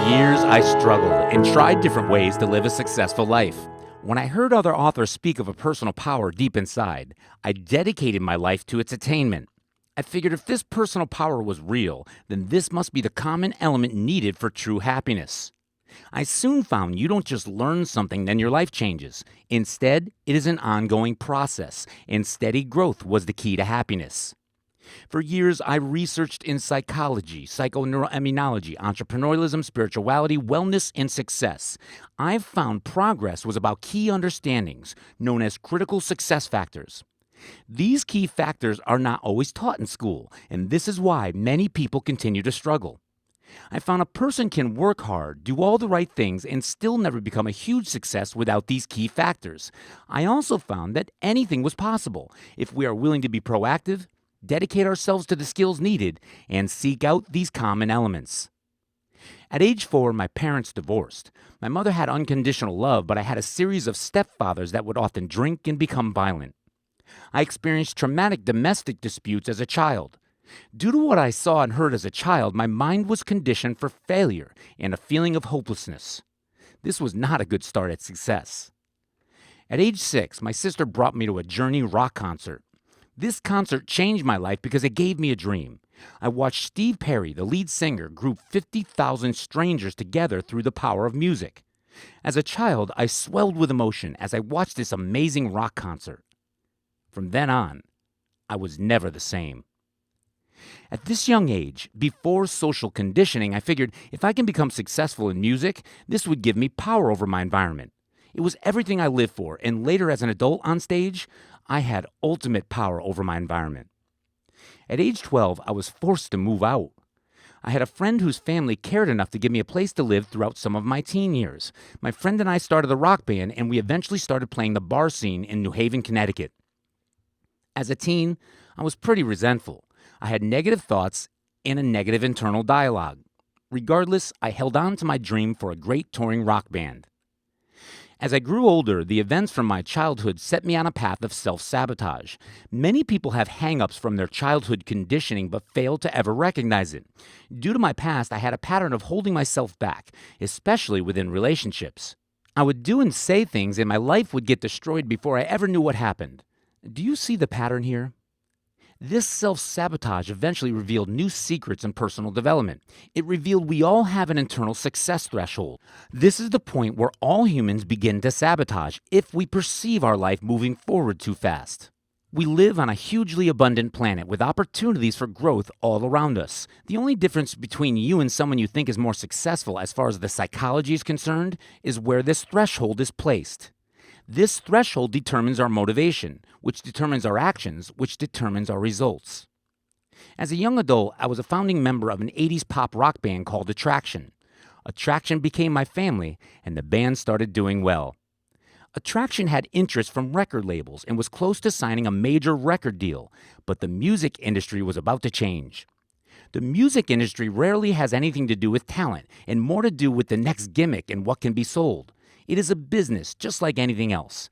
years, I struggled and tried different ways to live a successful life. When I heard other authors speak of a personal power deep inside, I dedicated my life to its attainment. I figured if this personal power was real, then this must be the common element needed for true happiness. I soon found you don't just learn something, then your life changes. Instead, it is an ongoing process, and steady growth was the key to happiness. For years, I researched in psychology, psychoneuroimmunology, entrepreneurialism, spirituality, wellness, and success. I've found progress was about key understandings, known as critical success factors. These key factors are not always taught in school, and this is why many people continue to struggle. I found a person can work hard, do all the right things, and still never become a huge success without these key factors. I also found that anything was possible if we are willing to be proactive, dedicate ourselves to the skills needed, and seek out these common elements. At age 4, my parents divorced. My mother had unconditional love, but I had a series of stepfathers that would often drink and become violent. I experienced traumatic domestic disputes as a child. Due to what I saw and heard as a child, my mind was conditioned for failure and a feeling of hopelessness. This was not a good start at success. At age 6, my sister brought me to a Journey rock concert. This concert changed my life because it gave me a dream. I watched Steve Perry, the lead singer, group 50,000 strangers together through the power of music. As a child, I swelled with emotion as I watched this amazing rock concert. From then on, I was never the same. At this young age, before social conditioning, I figured if I can become successful in music, this would give me power over my environment. It was everything I lived for, and later as an adult on stage, I had ultimate power over my environment. At age 12, I was forced to move out. I had a friend whose family cared enough to give me a place to live throughout some of my teen years. My friend and I started a rock band, and we eventually started playing the bar scene in New Haven, Connecticut. As a teen, I was pretty resentful. I had negative thoughts and a negative internal dialogue. Regardless, I held on to my dream for a great touring rock band. As I grew older, the events from my childhood set me on a path of self-sabotage. Many people have hang-ups from their childhood conditioning but fail to ever recognize it. Due to my past, I had a pattern of holding myself back, especially within relationships. I would do and say things and my life would get destroyed before I ever knew what happened. Do you see the pattern here? This self-sabotage eventually revealed new secrets in personal development. It revealed we all have an internal success threshold. This is the point where all humans begin to sabotage if we perceive our life moving forward too fast. We live on a hugely abundant planet with opportunities for growth all around us. The only difference between you and someone you think is more successful as far as the psychology is concerned is where this threshold is placed. This threshold determines our motivation, which determines our actions, which determines our results. As a young adult, I was a founding member of an 80s pop rock band called Attraction. Attraction became my family, and the band started doing well. Attraction had interest from record labels and was close to signing a major record deal, but the music industry was about to change. The music industry rarely has anything to do with talent and more to do with the next gimmick and what can be sold. It is a business, just like anything else.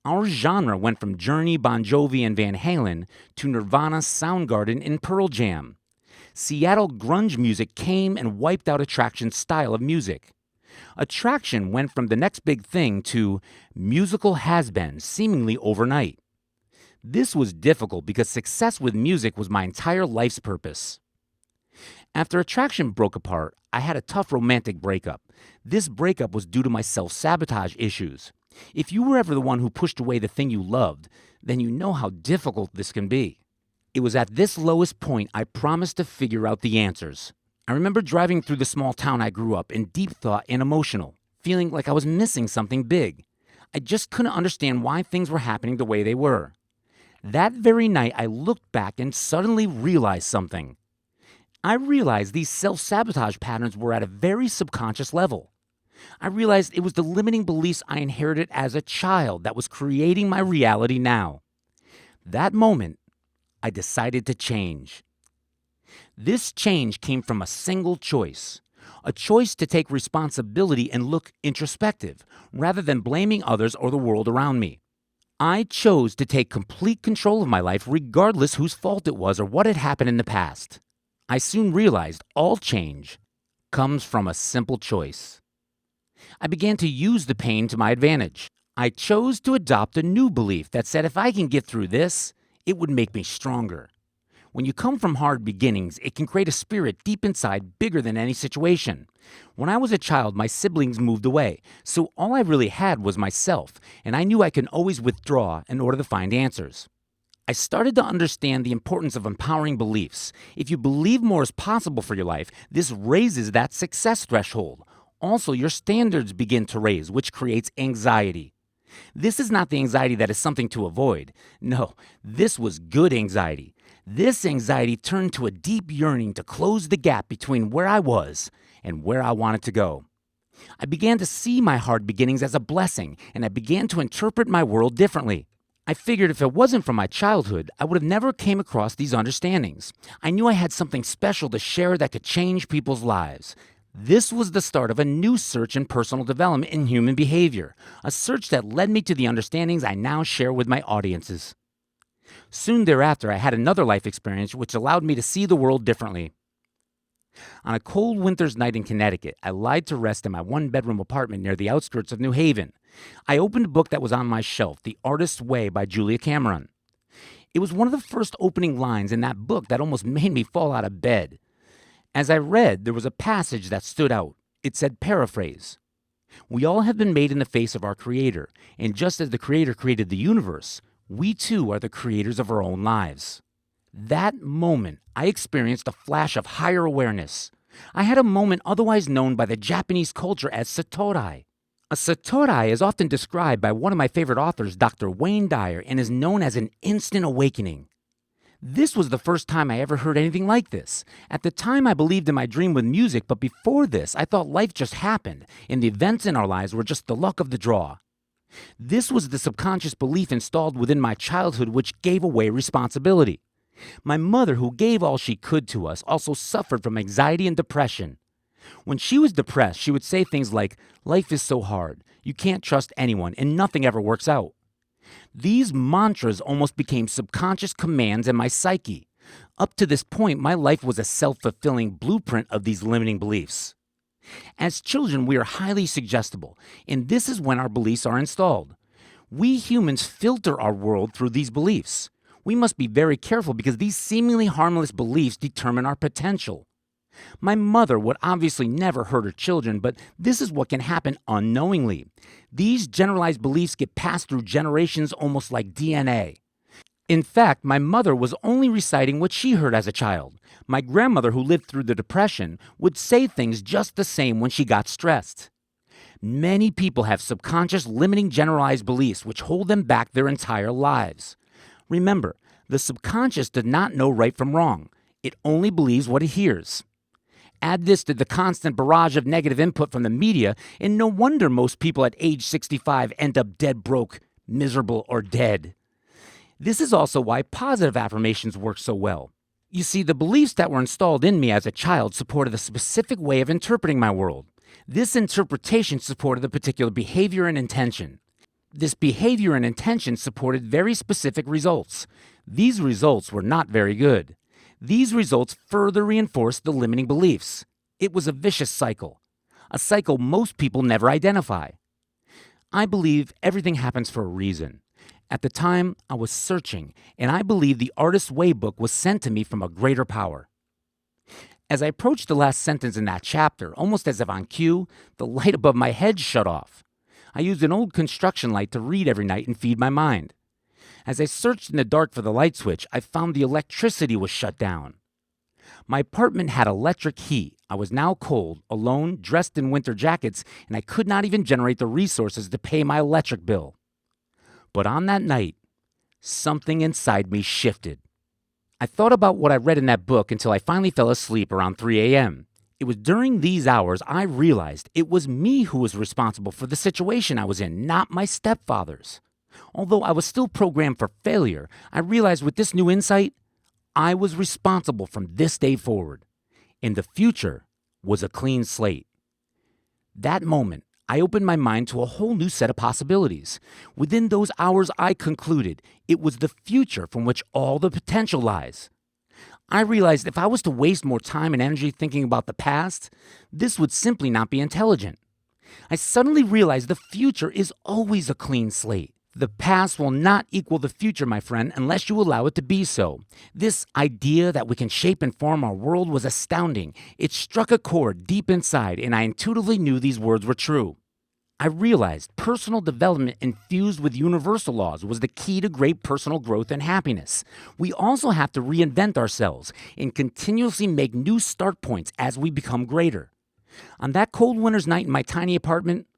Our genre went from Journey, Bon Jovi, and Van Halen to Nirvana, Soundgarden, and Pearl Jam. Seattle grunge music came and wiped out Attraction's style of music. Attraction went from the next big thing to musical has-beens seemingly overnight. This was difficult because success with music was my entire life's purpose. After Attraction broke apart, I had a tough romantic breakup. This breakup was due to my self-sabotage issues. If you were ever the one who pushed away the thing you loved, then you know how difficult this can be. It was at this lowest point I promised to figure out the answers. I remember driving through the small town I grew up in deep thought and emotional, feeling like I was missing something big. I just couldn't understand why things were happening the way they were. That very night, I looked back and suddenly realized something. I realized these self-sabotage patterns were at a very subconscious level. I realized it was the limiting beliefs I inherited as a child that was creating my reality now. That moment, I decided to change. This change came from a single choice, a choice to take responsibility and look introspective, rather than blaming others or the world around me. I chose to take complete control of my life regardless whose fault it was or what had happened in the past. I soon realized all change, comes from a simple choice. I began to use the pain to my advantage. I chose to adopt a new belief that said if I can get through this, it would make me stronger. When you come from hard beginnings, it can create a spirit deep inside bigger than any situation. When I was a child, my siblings moved away, so all I really had was myself, and I knew I could always withdraw in order to find answers. I started to understand the importance of empowering beliefs. If you believe more is possible for your life, this raises that success threshold. Also, your standards begin to raise, which creates anxiety. This is not the anxiety that is something to avoid. No, this was good anxiety. This anxiety turned to a deep yearning to close the gap between where I was and where I wanted to go. I began to see my hard beginnings as a blessing, and I began to interpret my world differently. I figured if it wasn't for my childhood, I would have never came across these understandings. I knew I had something special to share that could change people's lives. This was the start of a new search in personal development in human behavior, a search that led me to the understandings I now share with my audiences. Soon thereafter, I had another life experience which allowed me to see the world differently. On a cold winter's night in Connecticut, I lied to rest in my one-bedroom apartment near the outskirts of New Haven. I opened a book that was on my shelf, The Artist's Way by Julia Cameron. It was one of the first opening lines in that book that almost made me fall out of bed. As I read, there was a passage that stood out. It said, paraphrase, "We all have been made in the face of our Creator, and just as the Creator created the universe, we too are the creators of our own lives." That moment, I experienced a flash of higher awareness. I had a moment otherwise known by the Japanese culture as satori. A satori is often described by one of my favorite authors, Dr. Wayne Dyer, and is known as an instant awakening. This was the first time I ever heard anything like this. At the time, I believed in my dream with music, but before this, I thought life just happened, and the events in our lives were just the luck of the draw. This was the subconscious belief installed within my childhood which gave away responsibility. My mother, who gave all she could to us, also suffered from anxiety and depression. When she was depressed, she would say things like, "Life is so hard, you can't trust anyone, and nothing ever works out." These mantras almost became subconscious commands in my psyche. Up to this point, my life was a self-fulfilling blueprint of these limiting beliefs. As children, we are highly suggestible, and this is when our beliefs are installed. We humans filter our world through these beliefs. We must be very careful because these seemingly harmless beliefs determine our potential. My mother would obviously never hurt her children, but this is what can happen unknowingly. These generalized beliefs get passed through generations almost like DNA. In fact, my mother was only reciting what she heard as a child. My grandmother, who lived through the Depression, would say things just the same when she got stressed. Many people have subconscious limiting generalized beliefs which hold them back their entire lives. Remember, the subconscious does not know right from wrong. It only believes what it hears. Add this to the constant barrage of negative input from the media, and no wonder most people at age 65 end up dead broke, miserable, or dead. This is also why positive affirmations work so well. You see, the beliefs that were installed in me as a child supported a specific way of interpreting my world. This interpretation supported a particular behavior and intention. This behavior and intention supported very specific results. These results were not very good. These results further reinforced the limiting beliefs. It was a vicious cycle, a cycle most people never identify. I believe everything happens for a reason. At the time, I was searching, and I believe the Artist's Way book was sent to me from a greater power. As I approached the last sentence in that chapter, almost as if on cue, the light above my head shut off. I used an old construction light to read every night and feed my mind. As I searched in the dark for the light switch, I found the electricity was shut down. My apartment had electric heat. I was now cold, alone, dressed in winter jackets, and I could not even generate the resources to pay my electric bill. But on that night, something inside me shifted. I thought about what I read in that book until I finally fell asleep around 3 a.m. It was during these hours I realized it was me who was responsible for the situation I was in, not my stepfather's. Although I was still programmed for failure, I realized with this new insight, I was responsible from this day forward. And the future was a clean slate. That moment, I opened my mind to a whole new set of possibilities. Within those hours, I concluded it was the future from which all the potential lies. I realized if I was to waste more time and energy thinking about the past, this would simply not be intelligent. I suddenly realized the future is always a clean slate. The past will not equal the future, my friend, unless you allow it to be so. This idea that we can shape and form our world was astounding. It struck a chord deep inside, and I intuitively knew these words were true. I realized personal development infused with universal laws was the key to great personal growth and happiness. We also have to reinvent ourselves and continuously make new start points as we become greater. On that cold winter's night in my tiny apartment,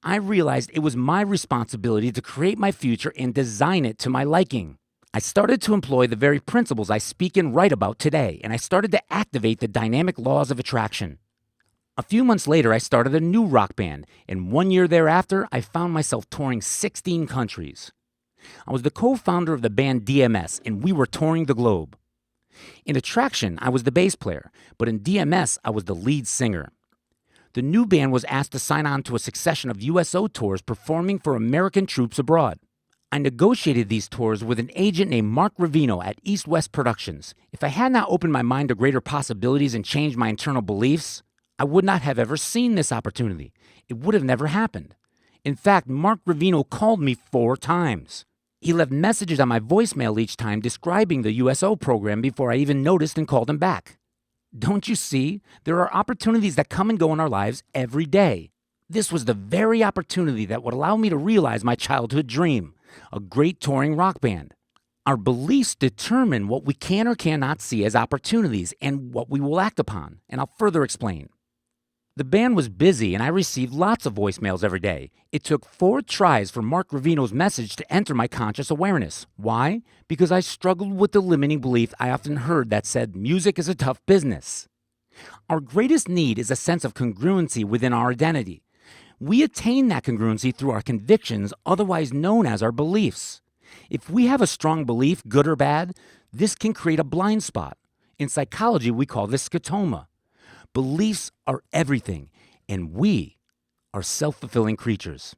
I realized it was my responsibility to create my future and design it to my liking. I started to employ the very principles I speak and write about today, and I started to activate the dynamic laws of attraction. A few months later, I started a new rock band, and 1 year thereafter, I found myself touring 16 countries. I was the co-founder of the band DMS, and we were touring the globe. In Attraction, I was the bass player, but in DMS, I was the lead singer. The new band was asked to sign on to a succession of USO tours performing for American troops abroad. I negotiated these tours with an agent named Mark Ravino at East West Productions. If I had not opened my mind to greater possibilities and changed my internal beliefs, I would not have ever seen this opportunity. It would have never happened. In fact, Mark Ravino called me 4 times. He left messages on my voicemail each time describing the USO program before I even noticed and called him back. Don't you see? There are opportunities that come and go in our lives every day. This was the very opportunity that would allow me to realize my childhood dream, a great touring rock band. Our beliefs determine what we can or cannot see as opportunities and what we will act upon, and I'll further explain. The band was busy and I received lots of voicemails every day. It took 4 tries for Mark Ravino's message to enter my conscious awareness. Why? Because I struggled with the limiting belief I often heard that said music is a tough business. Our greatest need is a sense of congruency within our identity. We attain that congruency through our convictions, otherwise known as our beliefs. If we have a strong belief, good or bad, this can create a blind spot. In psychology, we call this scotoma. Beliefs are everything, and we are self-fulfilling creatures.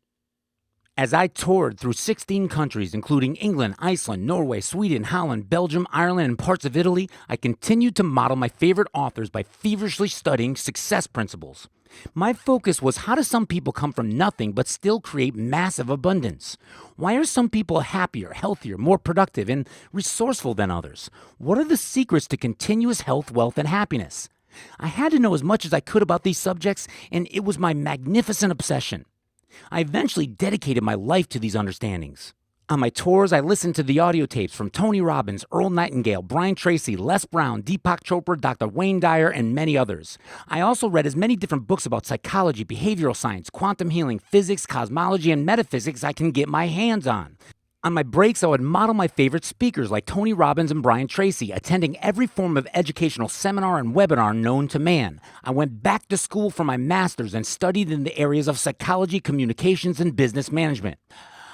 As I toured through 16 countries, including England, Iceland, Norway, Sweden, Holland, Belgium, Ireland, and parts of Italy, I continued to model my favorite authors by feverishly studying success principles. My focus was, how do some people come from nothing but still create massive abundance? Why are some people happier, healthier, more productive, and resourceful than others? What are the secrets to continuous health, wealth, and happiness? I had to know as much as I could about these subjects, and it was my magnificent obsession. I eventually dedicated my life to these understandings. On my tours, I listened to the audio tapes from Tony Robbins, Earl Nightingale, Brian Tracy, Les Brown, Deepak Chopra, Dr. Wayne Dyer, and many others. I also read as many different books about psychology, behavioral science, quantum healing, physics, cosmology, and metaphysics I can get my hands on. On my breaks, I would model my favorite speakers like Tony Robbins and Brian Tracy, attending every form of educational seminar and webinar known to man. I went back to school for my master's and studied in the areas of psychology, communications, and business management.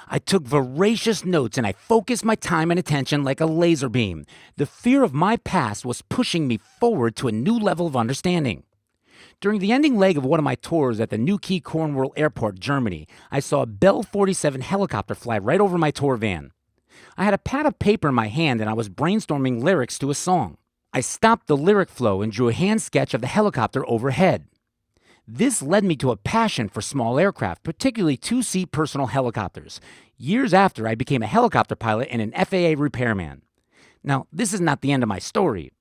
I took voracious notes and I focused my time and attention like a laser beam. The fear of my past was pushing me forward to a new level of understanding. During the ending leg of one of my tours at the Newquay Cornwall Airport, Germany, I saw a Bell 47 helicopter fly right over my tour van. I had a pad of paper in my hand and I was brainstorming lyrics to a song. I stopped the lyric flow and drew a hand sketch of the helicopter overhead. This led me to a passion for small aircraft, particularly 2-seat personal helicopters. Years after, I became a helicopter pilot and an FAA repairman. Now, this is not the end of my story.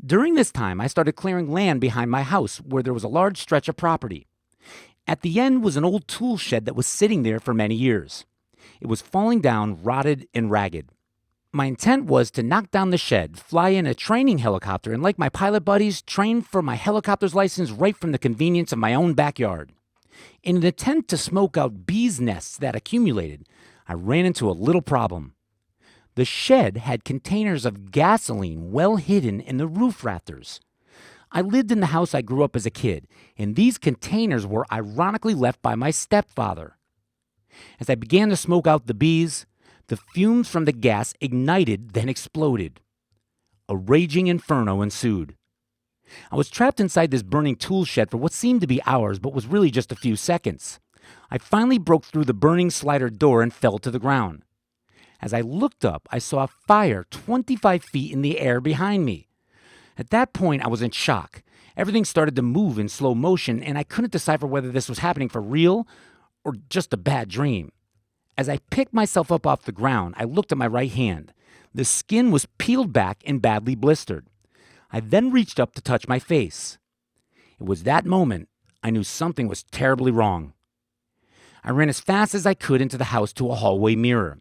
During this time, I started clearing land behind my house where there was a large stretch of property. At the end was an old tool shed that was sitting there for many years. It was falling down, rotted and ragged. My intent was to knock down the shed, fly in a training helicopter, and like my pilot buddies, train for my helicopter's license right from the convenience of my own backyard. In an attempt to smoke out bees' nests that accumulated, I ran into a little problem. The shed had containers of gasoline well hidden in the roof rafters. I lived in the house I grew up as a kid, and these containers were ironically left by my stepfather. As I began to smoke out the bees, the fumes from the gas ignited, then exploded. A raging inferno ensued. I was trapped inside this burning tool shed for what seemed to be hours, but was really just a few seconds. I finally broke through the burning slider door and fell to the ground. As I looked up, I saw a fire 25 feet in the air behind me. At that point, I was in shock. Everything started to move in slow motion, and I couldn't decipher whether this was happening for real or just a bad dream. As I picked myself up off the ground, I looked at my right hand. The skin was peeled back and badly blistered. I then reached up to touch my face. It was that moment I knew something was terribly wrong. I ran as fast as I could into the house to a hallway mirror.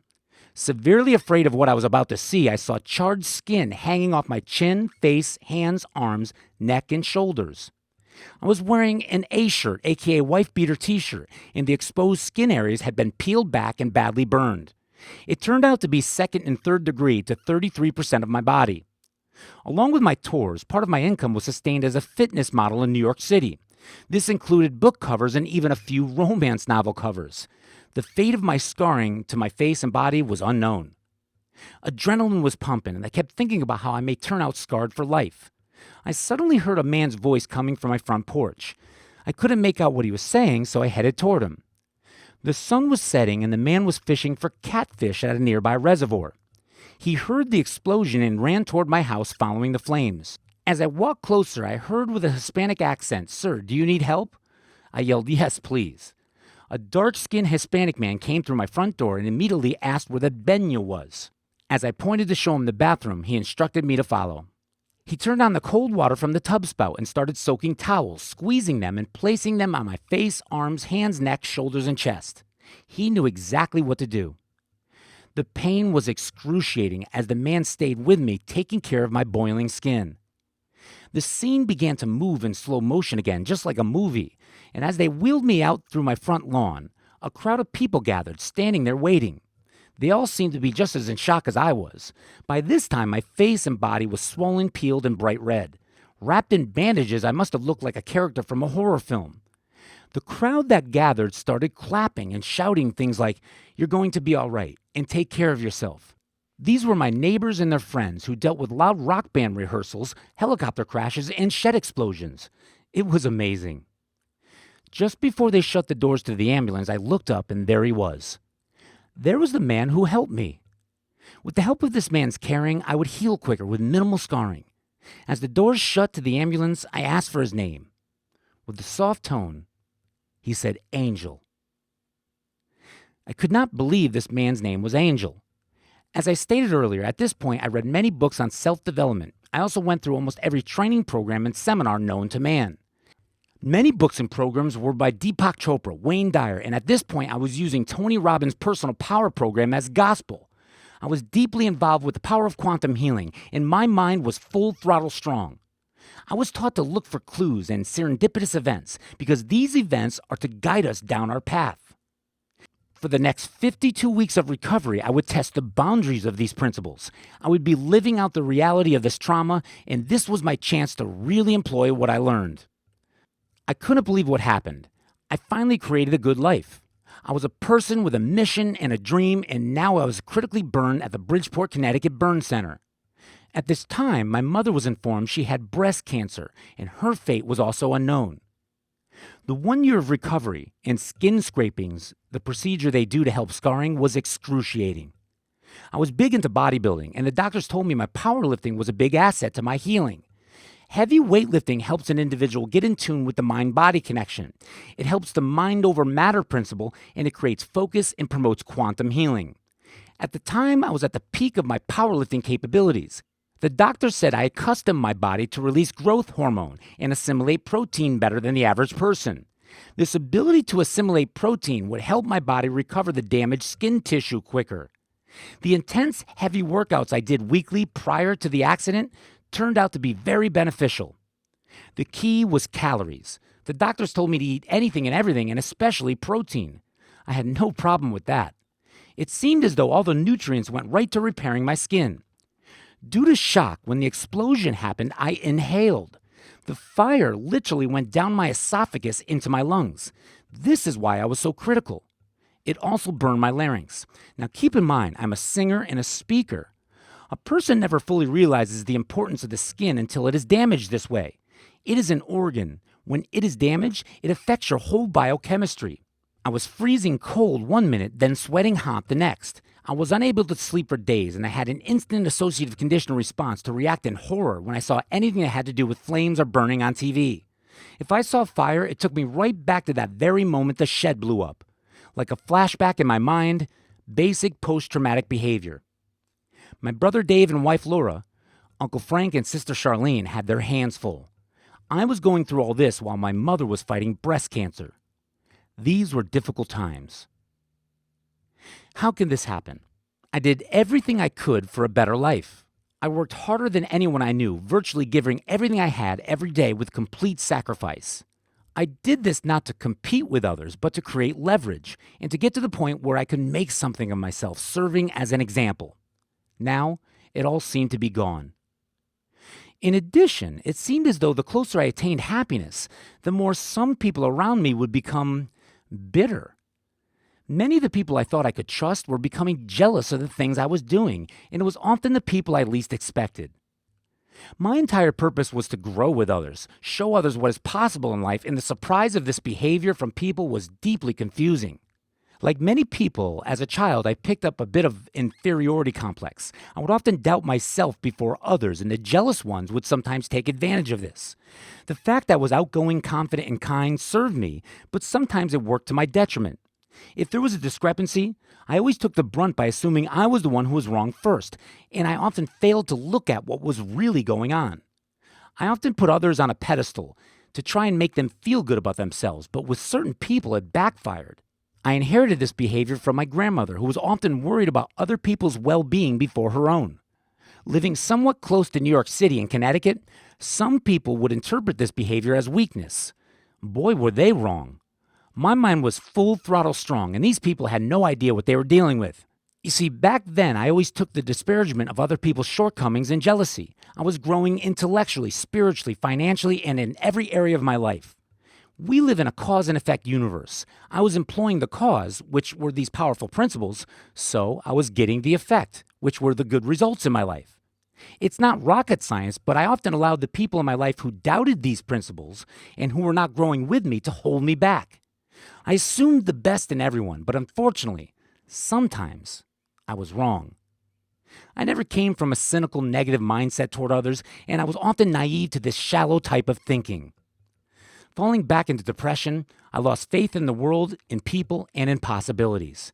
Severely afraid of what I was about to see, I saw charred skin hanging off my chin, face, hands, arms, neck, and shoulders. I was wearing an A-shirt, aka wife-beater t-shirt, and the exposed skin areas had been peeled back and badly burned. It turned out to be second and third degree to 33% of my body. Along with my tours, part of my income was sustained as a fitness model in New York City. This included book covers and even a few romance novel covers. The fate of my scarring to my face and body was unknown. Adrenaline was pumping, and I kept thinking about how I may turn out scarred for life. I suddenly heard a man's voice coming from my front porch. I couldn't make out what he was saying, so I headed toward him. The sun was setting, and the man was fishing for catfish at a nearby reservoir. He heard the explosion and ran toward my house following the flames. As I walked closer, I heard with a Hispanic accent, "Sir, do you need help?" I yelled, "Yes, please." A dark-skinned Hispanic man came through my front door and immediately asked where the baño was. As I pointed to show him the bathroom, he instructed me to follow. He turned on the cold water from the tub spout and started soaking towels, squeezing them and placing them on my face, arms, hands, neck, shoulders, and chest. He knew exactly what to do. The pain was excruciating as the man stayed with me, taking care of my boiling skin. The scene began to move in slow motion again, just like a movie, and as they wheeled me out through my front lawn, a crowd of people gathered, standing there waiting. They all seemed to be just as in shock as I was. By this time, my face and body was swollen, peeled, and bright red. Wrapped in bandages, I must have looked like a character from a horror film. The crowd that gathered started clapping and shouting things like, "You're going to be all right, and take care of yourself." These were my neighbors and their friends who dealt with loud rock band rehearsals, helicopter crashes, and shed explosions. It was amazing. Just before they shut the doors to the ambulance, I looked up and there he was. There was the man who helped me. With the help of this man's caring, I would heal quicker with minimal scarring. As the doors shut to the ambulance, I asked for his name. With a soft tone, he said, "Angel." I could not believe this man's name was Angel. As I stated earlier, at this point, I read many books on self-development. I also went through almost every training program and seminar known to man. Many books and programs were by Deepak Chopra, Wayne Dyer, and at this point, I was using Tony Robbins' personal power program as gospel. I was deeply involved with the power of quantum healing, and my mind was full throttle strong. I was taught to look for clues and serendipitous events because these events are to guide us down our path. For the next 52 weeks of recovery, I would test the boundaries of these principles. I would be living out the reality of this trauma, and this was my chance to really employ what I learned. I couldn't believe what happened. I finally created a good life. I was a person with a mission and a dream, and now I was critically burned at the Bridgeport, Connecticut Burn Center. At this time, my mother was informed she had breast cancer, and her fate was also unknown. The 1 year of recovery and skin scrapings, the procedure they do to help scarring, was excruciating. I was big into bodybuilding, and the doctors told me my powerlifting was a big asset to my healing. Heavy weightlifting helps an individual get in tune with the mind-body connection. It helps the mind over matter principle, and it creates focus and promotes quantum healing. At the time, I was at the peak of my powerlifting capabilities. The doctor said I accustomed my body to release growth hormone and assimilate protein better than the average person. This ability to assimilate protein would help my body recover the damaged skin tissue quicker. The intense, heavy workouts I did weekly prior to the accident turned out to be very beneficial. The key was calories. The doctors told me to eat anything and everything, and especially protein. I had no problem with that. It seemed as though all the nutrients went right to repairing my skin. Due to shock, when the explosion happened, I inhaled. The fire literally went down my esophagus into my lungs. This is why I was so critical. It also burned my larynx. Now keep in mind, I'm a singer and a speaker. A person never fully realizes the importance of the skin until it is damaged this way. It is an organ. When it is damaged, it affects your whole biochemistry. I was freezing cold 1 minute, then sweating hot the next. I was unable to sleep for days, and I had an instant associative conditional response to react in horror when I saw anything that had to do with flames or burning on TV. If I saw fire, it took me right back to that very moment the shed blew up. Like a flashback in my mind, basic post-traumatic behavior. My brother Dave and wife Laura, Uncle Frank and Sister Charlene had their hands full. I was going through all this while my mother was fighting breast cancer. These were difficult times. How can this happen? I did everything I could for a better life. I worked harder than anyone I knew, virtually giving everything I had every day with complete sacrifice. I did this not to compete with others, but to create leverage and to get to the point where I could make something of myself, serving as an example. Now, it all seemed to be gone. In addition, it seemed as though the closer I attained happiness, the more some people around me would become bitter. Many of the people I thought I could trust were becoming jealous of the things I was doing, and it was often the people I least expected. My entire purpose was to grow with others, show others what is possible in life, and the surprise of this behavior from people was deeply confusing. Like many people, as a child, I picked up a bit of inferiority complex. I would often doubt myself before others, and the jealous ones would sometimes take advantage of this. The fact that I was outgoing, confident, and kind served me, but sometimes it worked to my detriment. If there was a discrepancy, I always took the brunt by assuming I was the one who was wrong first, and I often failed to look at what was really going on. I often put others on a pedestal to try and make them feel good about themselves, but with certain people it backfired. I inherited this behavior from my grandmother, who was often worried about other people's well-being before her own. Living somewhat close to New York City and Connecticut, some people would interpret this behavior as weakness. Boy, were they wrong. My mind was full throttle strong, and these people had no idea what they were dealing with. You see, back then, I always took the disparagement of other people's shortcomings and jealousy. I was growing intellectually, spiritually, financially, and in every area of my life. We live in a cause and effect universe. I was employing the cause, which were these powerful principles, so I was getting the effect, which were the good results in my life. It's not rocket science, but I often allowed the people in my life who doubted these principles and who were not growing with me to hold me back. I assumed the best in everyone, but unfortunately, sometimes I was wrong. I never came from a cynical, negative mindset toward others, and I was often naive to this shallow type of thinking. Falling back into depression, I lost faith in the world, in people, and in possibilities.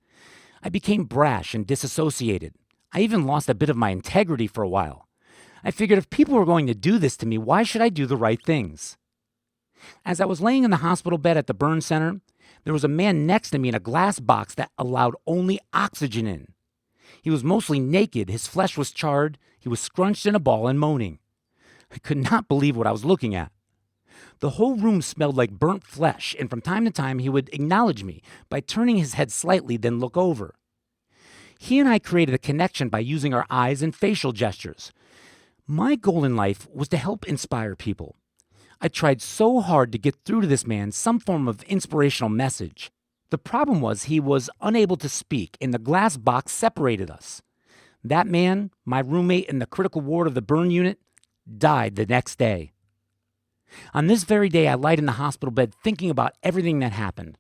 I became brash and disassociated. I even lost a bit of my integrity for a while. I figured if people were going to do this to me, why should I do the right things? As I was laying in the hospital bed at the burn center, there was a man next to me in a glass box that allowed only oxygen in. He was mostly naked, his flesh was charred, he was scrunched in a ball and moaning. I could not believe what I was looking at. The whole room smelled like burnt flesh, and from time to time he would acknowledge me by turning his head slightly, then look over. He and I created a connection by using our eyes and facial gestures. My goal in life was to help inspire people. I tried so hard to get through to this man some form of inspirational message. The problem was he was unable to speak, and the glass box separated us. That man, my roommate in the critical ward of the burn unit, died the next day. On this very day, I lied in the hospital bed thinking about everything that happened.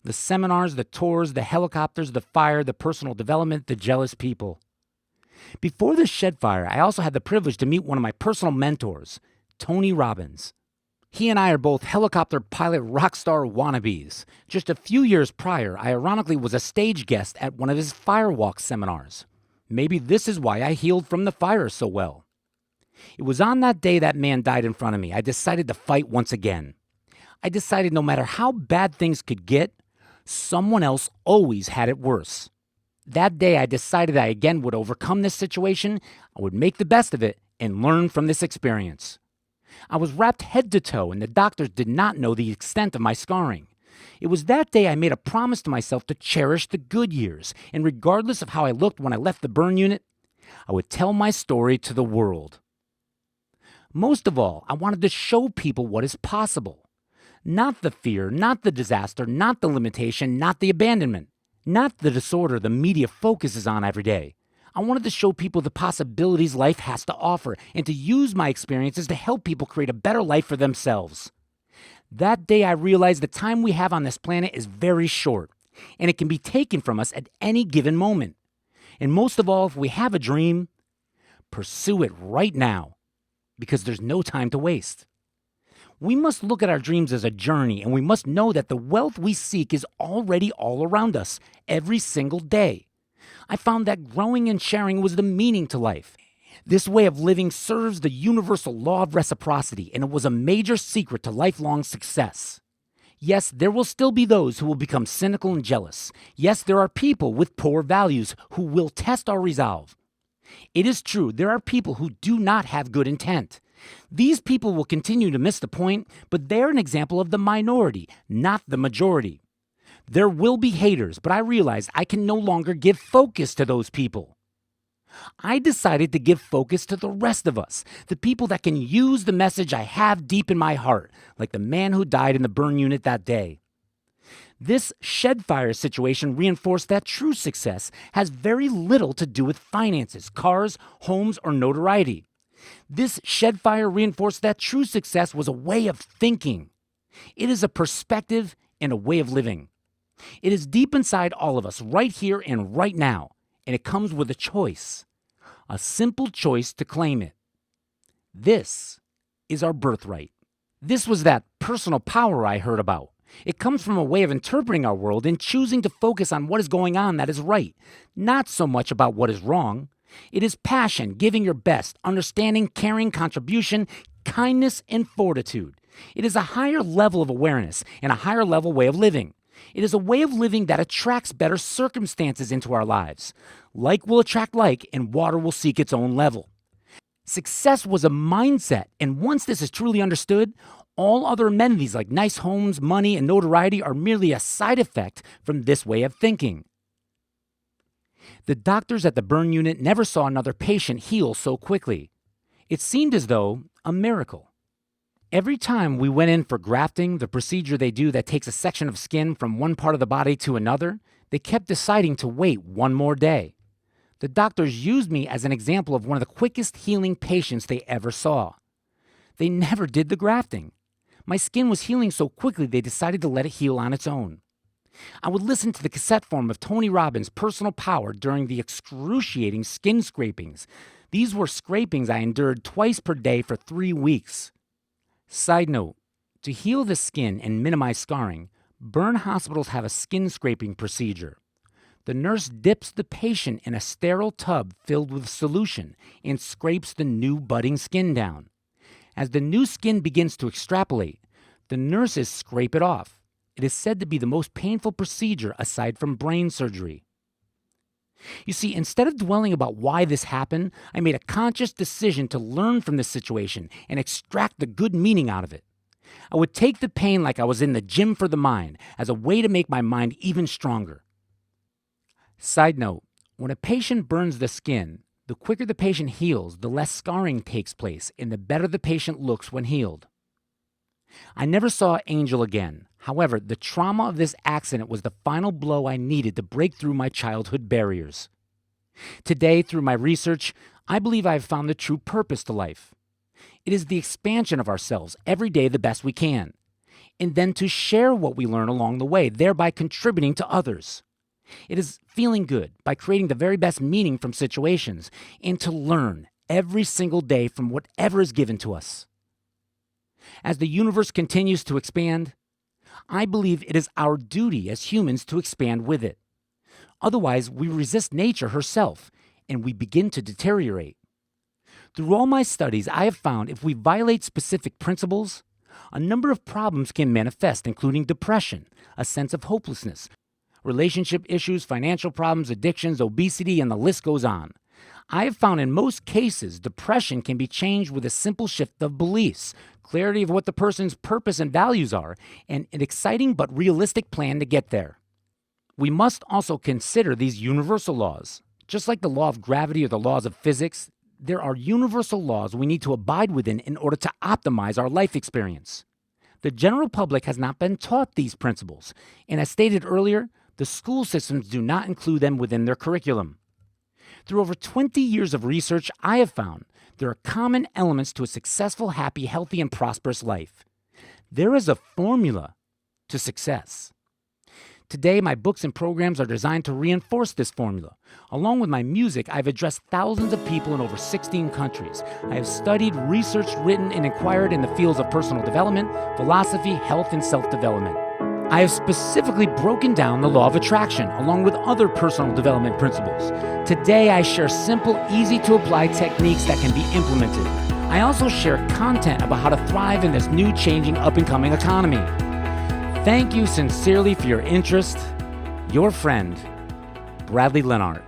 The seminars, the tours, the helicopters, the fire, the personal development, the jealous people. Before the shed fire, I also had the privilege to meet one of my personal mentors, Tony Robbins. He and I are both helicopter pilot rock star wannabes. Just a few years prior, I ironically was a stage guest at one of his firewalk seminars. Maybe this is why I healed from the fire so well. It was on that day that man died in front of me. I decided to fight once again. I decided no matter how bad things could get, someone else always had it worse. That day I decided I again would overcome this situation, I would make the best of it, and learn from this experience. I was wrapped head to toe, and the doctors did not know the extent of my scarring. It was that day I made a promise to myself to cherish the good years, and regardless of how I looked when I left the burn unit, I would tell my story to the world. Most of all, I wanted to show people what is possible. Not the fear, not the disaster, not the limitation, not the abandonment, not the disorder the media focuses on every day. I wanted to show people the possibilities life has to offer and to use my experiences to help people create a better life for themselves. That day I realized the time we have on this planet is very short, and it can be taken from us at any given moment. And most of all, if we have a dream, pursue it right now because there's no time to waste. We must look at our dreams as a journey, and we must know that the wealth we seek is already all around us every single day. I found that growing and sharing was the meaning to life. This way of living serves the universal law of reciprocity, and it was a major secret to lifelong success. Yes, there will still be those who will become cynical and jealous. Yes, there are people with poor values who will test our resolve. It is true, there are people who do not have good intent. These people will continue to miss the point, but they're an example of the minority, not the majority. There will be haters, but I realized I can no longer give focus to those people. I decided to give focus to the rest of us, the people that can use the message I have deep in my heart, like the man who died in the burn unit that day. This shed fire situation reinforced that true success has very little to do with finances, cars, homes, or notoriety. This shed fire reinforced that true success was a way of thinking. It is a perspective and a way of living. It is deep inside all of us, right here and right now, and it comes with a choice, a simple choice to claim it. This is our birthright. This was that personal power I heard about. It comes from a way of interpreting our world and choosing to focus on what is going on that is right, not so much about what is wrong. It is passion, giving your best, understanding, caring, contribution, kindness, and fortitude. It is a higher level of awareness and a higher level way of living. It is a way of living that attracts better circumstances into our lives. Like will attract like, and water will seek its own level. Success was a mindset, and once this is truly understood, all other amenities like nice homes, money, and notoriety are merely a side effect from this way of thinking. The doctors at the burn unit never saw another patient heal so quickly. It seemed as though a miracle. Every time we went in for grafting, the procedure they do that takes a section of skin from one part of the body to another, they kept deciding to wait one more day. The doctors used me as an example of one of the quickest healing patients they ever saw. They never did the grafting. My skin was healing so quickly they decided to let it heal on its own. I would listen to the cassette form of Tony Robbins' Personal Power during the excruciating skin scrapings. These were scrapings I endured twice per day for 3 weeks. Side note, to heal the skin and minimize scarring, burn hospitals have a skin scraping procedure. The nurse dips the patient in a sterile tub filled with solution and scrapes the new budding skin down. As the new skin begins to extrapolate, the nurses scrape it off. It is said to be the most painful procedure aside from brain surgery. You see, instead of dwelling about why this happened, I made a conscious decision to learn from this situation and extract the good meaning out of it. I would take the pain like I was in the gym for the mind as a way to make my mind even stronger. Side note, when a patient burns the skin, the quicker the patient heals, the less scarring takes place and the better the patient looks when healed. I never saw Angel again. However, the trauma of this accident was the final blow I needed to break through my childhood barriers. Today, through my research, I believe I have found the true purpose to life. It is the expansion of ourselves every day the best we can, and then to share what we learn along the way, thereby contributing to others. It is feeling good by creating the very best meaning from situations and to learn every single day from whatever is given to us. As the universe continues to expand, I believe it is our duty as humans to expand with it. Otherwise, we resist nature herself and we begin to deteriorate. Through all my studies, I have found if we violate specific principles, a number of problems can manifest, including depression, a sense of hopelessness, relationship issues, financial problems, addictions, obesity, and the list goes on. I have found in most cases, depression can be changed with a simple shift of beliefs, clarity of what the person's purpose and values are, and an exciting but realistic plan to get there. We must also consider these universal laws. Just like the law of gravity or the laws of physics, there are universal laws we need to abide within in order to optimize our life experience. The general public has not been taught these principles, and as stated earlier, the school systems do not include them within their curriculum. Through over 20 years of research, I have found there are common elements to a successful, happy, healthy, and prosperous life. There is a formula to success. Today, my books and programs are designed to reinforce this formula. Along with my music, I've addressed thousands of people in over 16 countries. I have studied, researched, written, and inquired in the fields of personal development, philosophy, health, and self-development. I have specifically broken down the law of attraction along with other personal development principles. Today, I share simple, easy-to-apply techniques that can be implemented. I also share content about how to thrive in this new, changing, up-and-coming economy. Thank you sincerely for your interest. Your friend, Bradley LeNart.